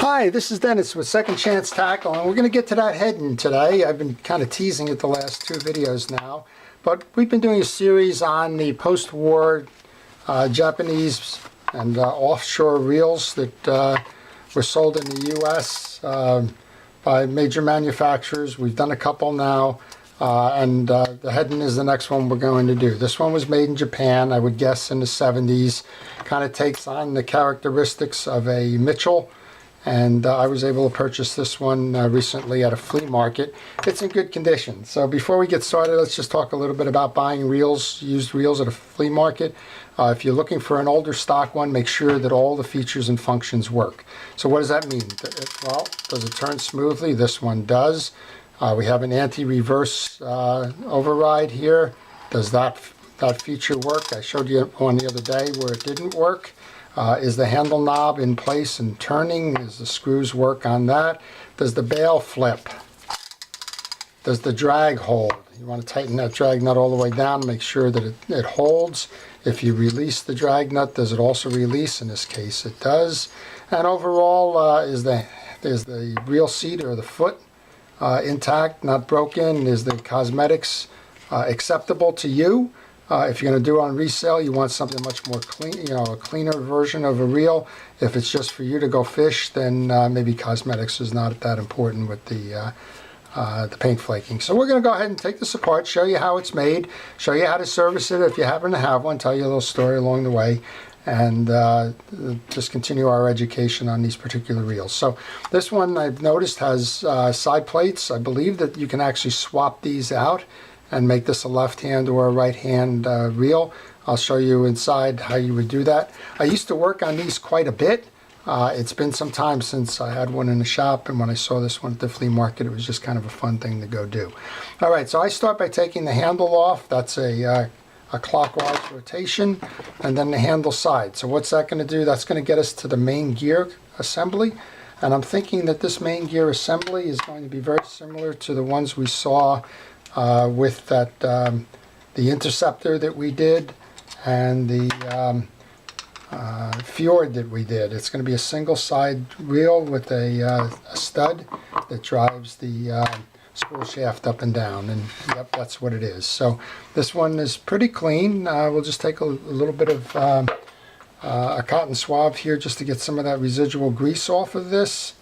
Hi, this is Dennis with Second Chance Tackle, and we're going to get to that Heddon today. I've been kind of teasing it the last two videos now, but we've been doing a series on the post-war Japanese and offshore reels that were sold in the U.S. By major manufacturers. We've done a couple now, and the Heddon is the next one we're going to do. This one was made in Japan, I would guess in the 70s. Kind of takes on the characteristics of a Mitchell. And I was able to purchase this one recently at a flea market. It's in good condition. So before we get started, let's just talk a little bit about buying reels, used reels at a flea market. If you're looking for an older stock one, make sure that all the features and functions work. So what does that mean? Well, does it turn smoothly? This one does. We have an anti-reverse override here. Does that feature work? I showed you one the other day where it didn't work. Is the handle knob in place and turning? Does the screws work on that? Does the bail flip? Does the drag hold? You want to tighten that drag nut all the way down, make sure that it holds. If you release the drag nut, does it also release? In this case, it does. And overall, is the reel seat or the foot intact, not broken? Is the cosmetics acceptable to you? If you're going to do it on resale, you want something much more clean, a cleaner version of a reel. If it's just for you to go fish, then maybe cosmetics is not that important with the paint flaking. So we're going to go ahead and take this apart, show you how it's made, show you how to service it if you happen to have one, tell you a little story along the way, and just continue our education on these particular reels. So this one I've noticed has side plates. I believe that you can actually swap these out and make this a left hand or a right hand reel. I'll show you inside how you would do that. I used to work on these quite a bit. It's been some time since I had one in the shop, and when I saw this one at the flea market, it was just kind of a fun thing to go do. All right, so I start by taking the handle off. That's a clockwise rotation, and then the handle side. So what's that going to do? That's going to get us to the main gear assembly, and I'm thinking that this main gear assembly is going to be very similar to the ones we saw with that the interceptor that we did and the fjord that we did. It's going to be a single side reel with a stud that drives the spool shaft up and down, and yep, that's what it is. So this one is pretty clean. We'll just take a little bit of a cotton swab here just to get some of that residual grease off of this.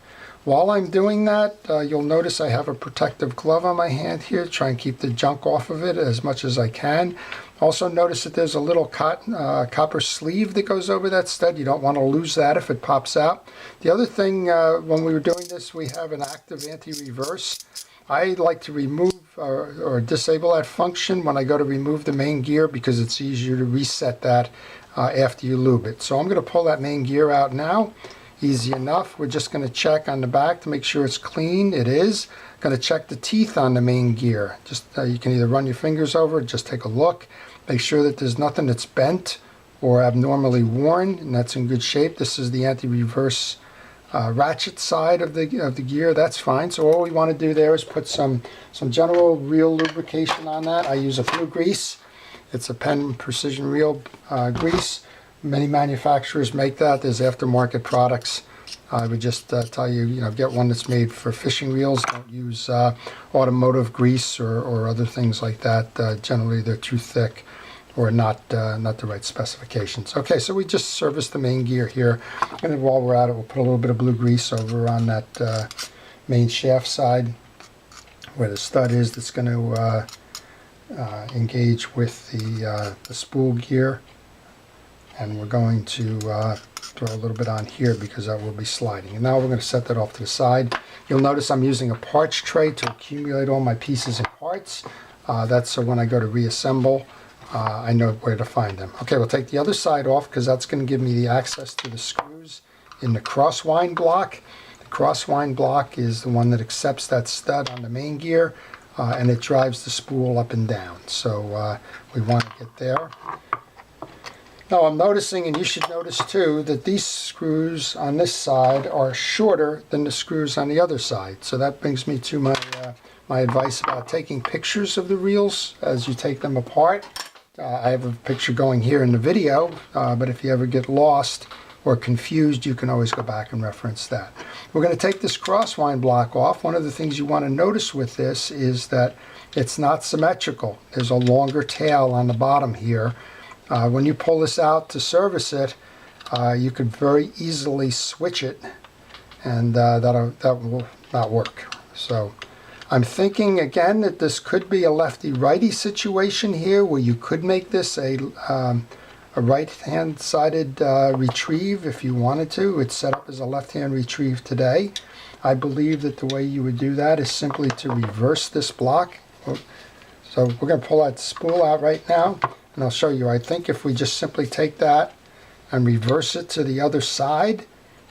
While I'm doing that, you'll notice I have a protective glove on my hand here, try and keep the junk off of it as much as I can. Also notice that there's a little copper sleeve that goes over that stud. You don't want to lose that if it pops out. The other thing, when we were doing this, we have an active anti-reverse. I like to remove or disable that function when I go to remove the main gear because it's easier to reset that after you lube it. So I'm going to pull that main gear out now. Easy enough. We're just going to check on the back to make sure it's clean. It is. Going to check the teeth on the main gear. Just you can either run your fingers over it, just take a look. Make sure that there's nothing that's bent or abnormally worn, and that's in good shape. This is the anti-reverse ratchet side of the gear. That's fine. So all we want to do there is put some general reel lubrication on that. I use a blue grease. It's a Penn precision reel grease. Many manufacturers make that. There's aftermarket products. I would just tell you, get one that's made for fishing reels. Don't use automotive grease or other things like that. Generally, they're too thick or not the right specifications. Okay, so we just service the main gear here, and then while we're at it, we'll put a little bit of blue grease over on that main shaft side where the stud is. That's going to engage with the spool gear. And we're going to throw a little bit on here because that will be sliding. And now we're going to set that off to the side. You'll notice I'm using a parts tray to accumulate all my pieces and parts. That's so when I go to reassemble, I know where to find them. Okay, we'll take the other side off because that's going to give me the access to the screws in the crosswind block. The crosswind block is the one that accepts that stud on the main gear, and it drives the spool up and down. So we want to get there. Now I'm noticing, and you should notice too, that these screws on this side are shorter than the screws on the other side. So that brings me to my advice about taking pictures of the reels as you take them apart. I have a picture going here in the video, but if you ever get lost, or confused, you can always go back and reference that. We're going to take this crosswind block off. One of the things you want to notice with this is that it's not symmetrical. There's a longer tail on the bottom here. When you pull this out to service it, you could very easily switch it, and that will not work. So I'm thinking again that this could be a lefty-righty situation here, where you could make this a right-hand sided retrieve if you wanted to. It's set up as a left-hand retrieve today. I believe that the way you would do that is simply to reverse this block. So we're going to pull that spool out right now, and I'll show you. I think if we just simply take that and reverse it to the other side,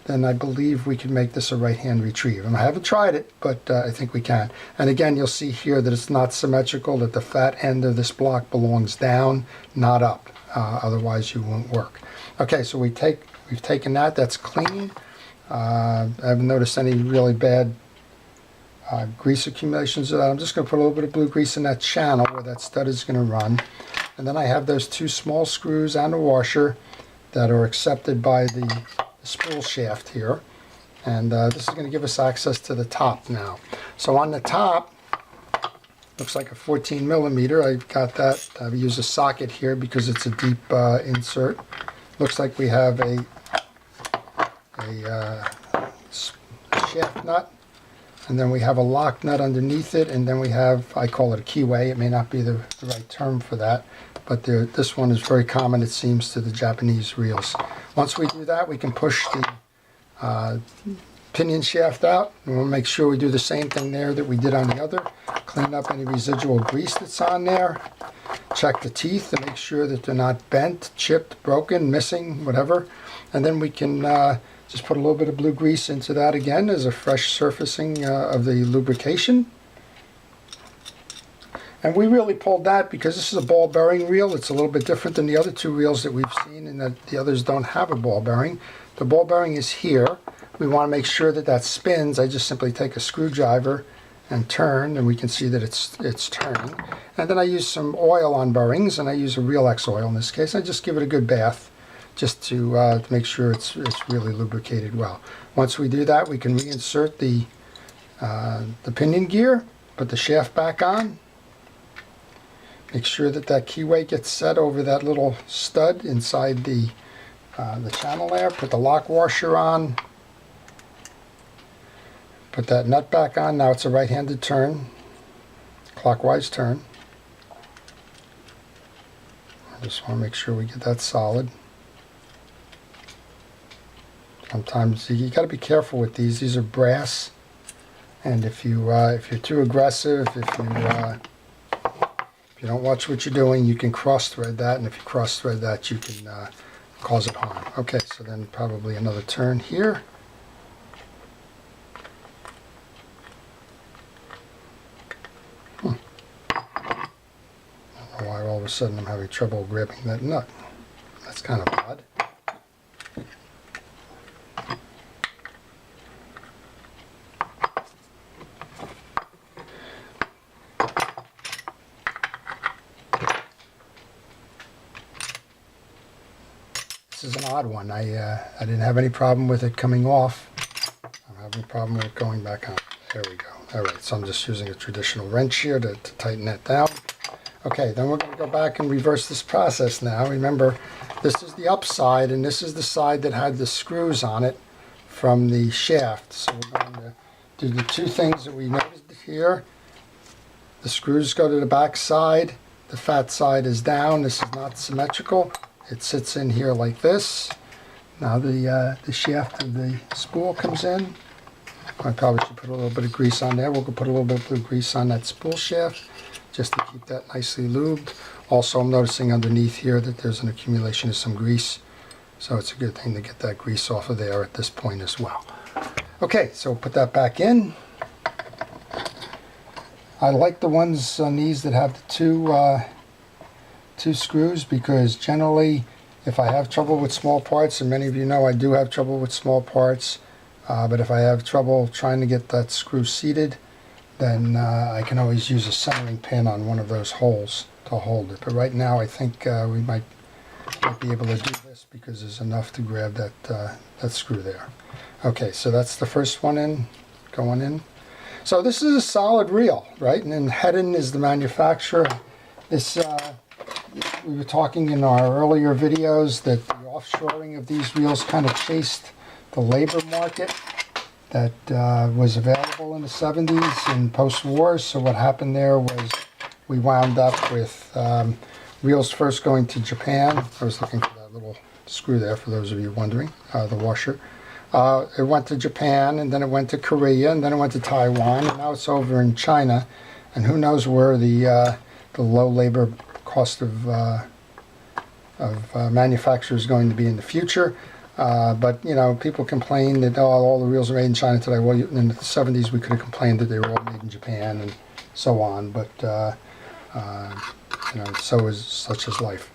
then I believe we can make this a right-hand retrieve. And I haven't tried it, but I think we can. And again, you'll see here that it's not symmetrical, that the fat end of this block belongs down, not up. Otherwise you won't work. Okay, so we've taken that. That's clean. I haven't noticed any really bad grease accumulations of that. I'm just going to put a little bit of blue grease in that channel where that stud is going to run. And then I have those two small screws and a washer that are accepted by the spool shaft here, and this is going to give us access to the top now. So on the top, looks like a 14 millimeter. I've got that. I've used a socket here because it's a deep insert. Looks like we have a shaft nut, and then we have a lock nut underneath it, and then we have, I call it a keyway. It may not be the right term for that, but this one is very common, it seems, to the Japanese reels. Once we do that, we can push the pinion shaft out, and we'll make sure we do the same thing there that we did on the other. Clean up any residual grease that's on there. Check the teeth to make sure that they're not bent, chipped, broken, missing, whatever. And then we can just put a little bit of blue grease into that again as a fresh surfacing of the lubrication. And we really pulled that because this is a ball bearing reel. It's a little bit different than the other two reels that we've seen, in that the others don't have a ball bearing. The ball bearing is here. We want to make sure that that spins. I just simply take a screwdriver and turn, and we can see that it's turning. And then I use some oil on bearings, and I use a Real X oil in this case. I just give it a good bath just to make sure it's really lubricated well. Once we do that, we can reinsert the pinion gear, put the shaft back on. Make sure that that keyway gets set over that little stud inside the channel there. Put the lock washer on. Put that nut back on. Now it's a right-handed turn, clockwise turn. I just want to make sure we get that solid. Sometimes you got to be careful with these. These are brass, and if you're too aggressive, if you don't watch what you're doing, you can cross-thread that, and if you cross-thread that, you can cause it harm. Okay, so then probably another turn here. I don't know why all of a sudden I'm having trouble grabbing that nut. That's kind of odd. This is an odd one. I didn't have any problem with it coming off. I'm having a problem with it going back on. There we go. All right, so I'm just using a traditional wrench here to tighten that down. Okay, then we're going to go back and reverse this process now. Remember, this is the upside, and this is the side that had the screws on it from the shaft. So we're going to do the two things that we noticed here. The screws go to the back side. The fat side is down. This is not symmetrical. It sits in here like this. Now the shaft of the spool comes in. I probably should put a little bit of grease on there. We'll put a little bit of blue grease on that spool shaft just to keep that nicely lubed. Also, I'm noticing underneath here that there's an accumulation of some grease, so it's a good thing to get that grease off of there at this point as well. Okay, so we'll put that back in. I like the ones on these that have the two screws, because generally if I have trouble with small parts, and many of you know I do have trouble with small parts, but if I have trouble trying to get that screw seated, then I can always use a centering pin on one of those holes to hold it. But right now I think we might might be able to do this because there's enough to grab that screw there. Okay, so that's the first one in, going in. So this is a solid reel, right? And then Heddon is the manufacturer. This, we were talking in our earlier videos that the offshoring of these reels kind of chased the labor market that was available in the 70s and post-war. So what happened there was we wound up with reels first going to Japan. I was looking for that little screw there for those of you wondering, the washer. It went to Japan, and then it went to Korea, and then it went to Taiwan, and now it's over in China. And who knows where the low labor cost of manufacture is going to be in the future. But you know, people complain that all the reels are made in China today. Well, in the 70s we could have complained that they were all made in Japan and so on. But you know, such is life.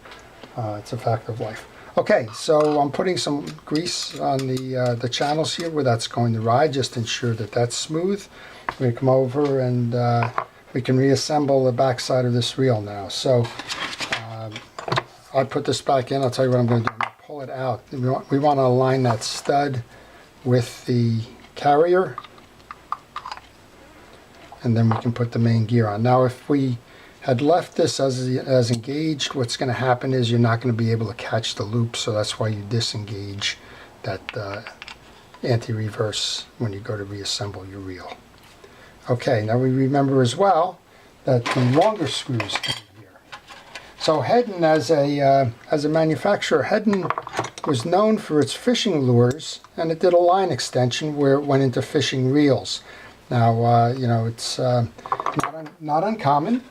It's a fact of life. Okay, so I'm putting some grease on the channels here where that's going to ride, just to ensure that that's smooth. We're going to come over and we can reassemble the back side of this reel now. So I put this back in. I'll tell you what I'm going to do. I'm going to pull it out. We want to align that stud with the carrier, and then we can put the main gear on. Now if we had left this as engaged, what's going to happen is you're not going to be able to catch the loop, so that's why you disengage that anti-reverse when you go to reassemble your reel. Okay, now we remember as well that the longer screws come in here. So Heddon, as a manufacturer, Heddon was known for its fishing lures, and it did a line extension where it went into fishing reels. Now, you know, it's not uncommon.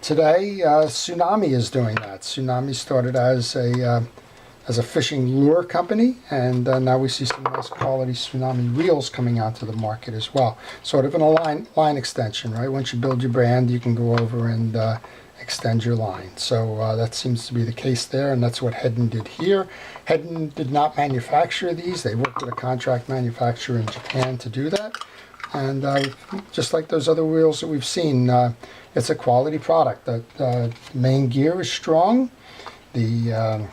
Today, Tsunami is doing that. Tsunami started as a fishing lure company, and now we see some nice quality Tsunami reels coming onto the market as well. Sort of a line extension, right? Once you build your brand, you can go over and extend your line. So that seems to be the case there, and that's what Heddon did here. Heddon did not manufacture these. They worked with a contract manufacturer in Japan to do that. And just like those other reels that we've seen, it's a quality product. The main gear is strong. The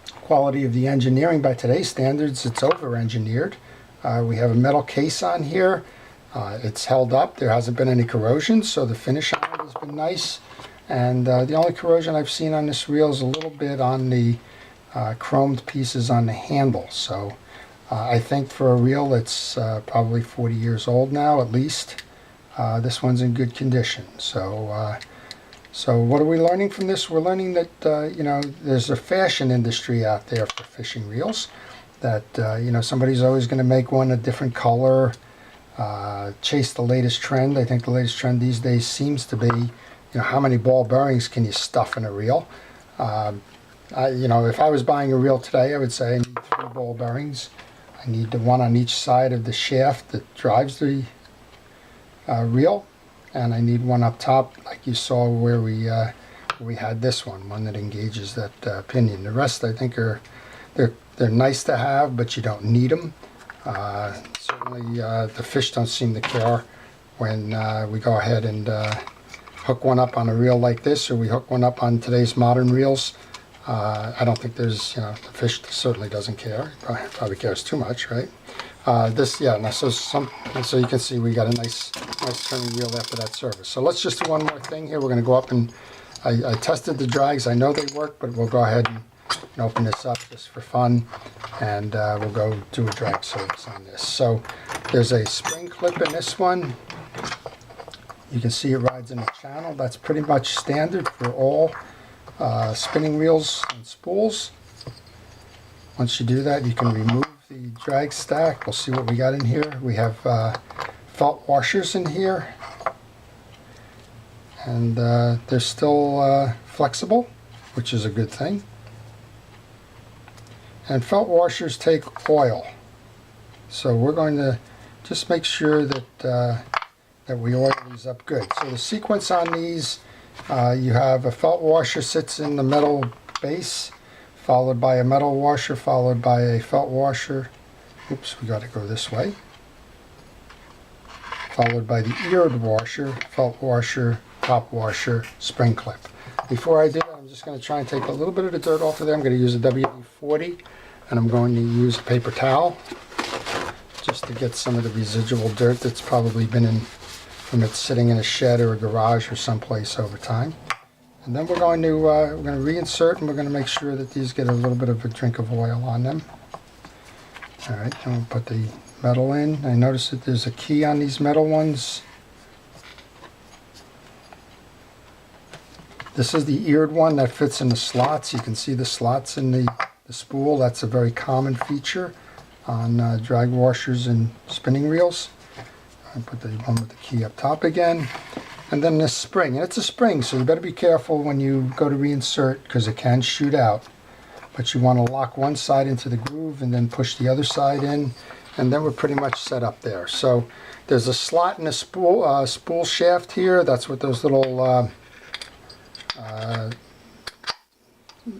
quality of the engineering, by today's standards, it's over-engineered. We have a metal case on here. It's held up. There hasn't been any corrosion, so the finish on it has been nice. And the only corrosion I've seen on this reel is a little bit on the chromed pieces on the handle. So I think for a reel that's probably 40 years old now, at least, this one's in good condition. So so what are we learning from this? We're learning that you know, there's a fashion industry out there for fishing reels. That you know, somebody's always going to make one a different color, chase the latest trend. I think the latest trend these days seems to be, you know, how many ball bearings can you stuff in a reel? You know, if I was buying a reel today, I would say I need 3 ball bearings. I need the one on each side of the shaft that drives the reel, and I need one up top, like you saw where we had this one that engages that pinion. The rest, I think, they're nice to have, but you don't need them. Certainly, the fish don't seem to care when we go ahead and hook one up on a reel like this, or we hook one up on today's modern reels. I don't think there's, you know, the fish certainly doesn't care. Probably cares too much, right? This, yeah. Now, so you can see we got a nice turning reel after that service. So let's just do one more thing here. We're going to go up and I tested the drags. I know they work, but we'll go ahead and open this up just for fun, and we'll go do a drag service on this. So there's a spring clip in this one. You can see it rides in the channel. That's pretty much standard for all spinning reels and spools. Once you do that, you can remove the drag stack. We'll see what we got in here. We have felt washers in here, and they're still flexible, which is a good thing. And felt washers take oil, so we're going to just make sure that that we oil these up good. So the sequence on these, you have a felt washer sits in the metal base, followed by a metal washer, followed by a felt washer. Oops, we got to go this way. Followed by the eared washer, felt washer, top washer, spring clip. Before I do that, I'm I'm just going to try and take a little bit of the dirt off of there. I'm going to use a WD-40, and I'm going to use a paper towel just to get some of the residual dirt that's probably been in from it sitting in a shed or a garage or someplace over time. And then we're going to reinsert, and we're going to make sure that these get a little bit of a drink of oil on them. All right, then we'll put the metal in. I notice that there's a key on these metal ones. This is the eared one that fits in the slots. You can see the slots in the spool. That's a very common feature on drag washers and spinning reels. I put the one with the key up top again. And then this spring, and it's a spring, so you better be careful when you go to reinsert because it can shoot out. But you want to lock one side into the groove and then push the other side in, and then we're pretty much set up there. So there's a slot in the spool shaft here. That's what those little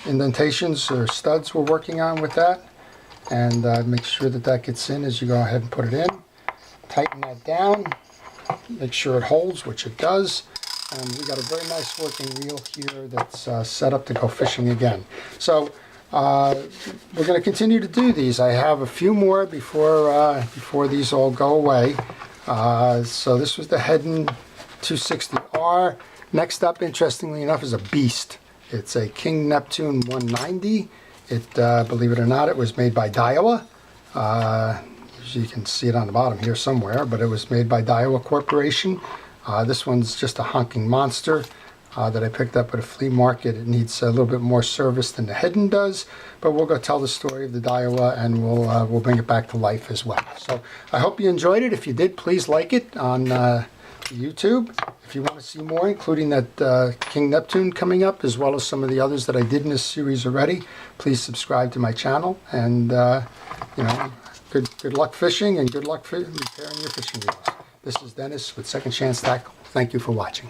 indentations or studs we're working on with that. And make sure that that gets in as you go ahead and put it in. Tighten that down. Make sure it holds, which it does. And we got a very nice working reel here that's set up to go fishing again. So we're going to continue to do these. I have a few more before these all go away. So this was the Heddon 260R. Next up, interestingly enough, is a beast. It's a King Neptune 190. It, believe it or not, it was made by Daiwa. You can see it on the bottom here somewhere, but it was made by Daiwa Corporation. This one's just a honking monster that I picked up at a flea market. It needs a little bit more service than the Heddon does, but we'll go tell the story of the Daiwa, and we'll bring it back to life as well. So I hope you enjoyed it. If you did, please like it on YouTube. If you want to see more, including that King Neptune coming up, as well as some of the others that I did in this series already, please subscribe to my channel. And you know, good luck fishing, and good luck repairing your fishing reels. This is Dennis with Second Chance Tackle. Thank you for watching.